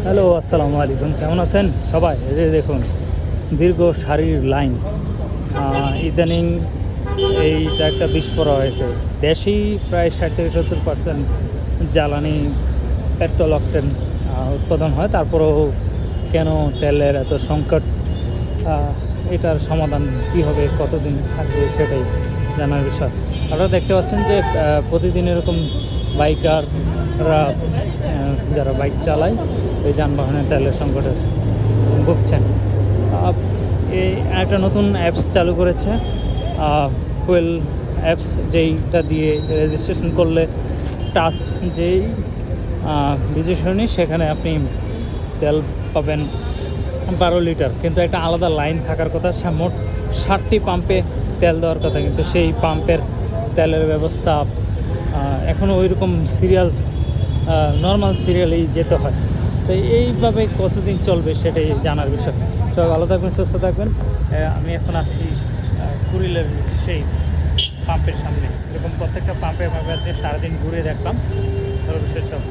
Hello, আসসালামু আলাইকুম। কেমন আছেন সবাই? এই যে দেখুন, দীর্ঘ সারির লাইন। ইদানিং এইটা একটা বিস্ফোরণ হয়েছে। দেশেই প্রায় 60-70% জ্বালানি পেট্রোল অকটেন উৎপাদন হয়। তারপরেও কেন তেলের এত সংকট? আহ, এটার সমাধান কী হবে, কতদিন থাকবে, সেটাই জানার বিষয়। আপনারা দেখতে পাচ্ছেন যে প্রতিদিন এরকম বাইকাররা যারা বাইক চালায় এই যানবাহনের তেলের সংকটের ভুগছেন। আহ, এই একটা নতুন অ্যাপস চালু করেছে, ফুয়েল অ্যাপস, যেইটা দিয়ে রেজিস্ট্রেশন করলে ট্রাস্ট যেই বিজয়সরণী, সেখানে আপনি তেল পাবেন 12 লিটার। কিন্তু একটা আলাদা লাইন থাকার কথা। মোট 60টি পাম্পে তেল দেওয়ার কথা, কিন্তু সেই পাম্পের তেলের ব্যবস্থা এখনও ওই রকম সিরিয়াল, নর্মাল সিরিয়ালেই যেতে হয়। তো এইভাবে কতদিন চলবে সেটাই জানার বিষয়। সবাই ভালো থাকবেন, সুস্থ থাকবেন। আমি এখন আছি কুড়িলের সেই পাম্পের সামনে। এরকম প্রত্যেকটা পাম্পে ভাবে আছে, সারাদিন ঘুরে দেখলাম সর্বশেষ সব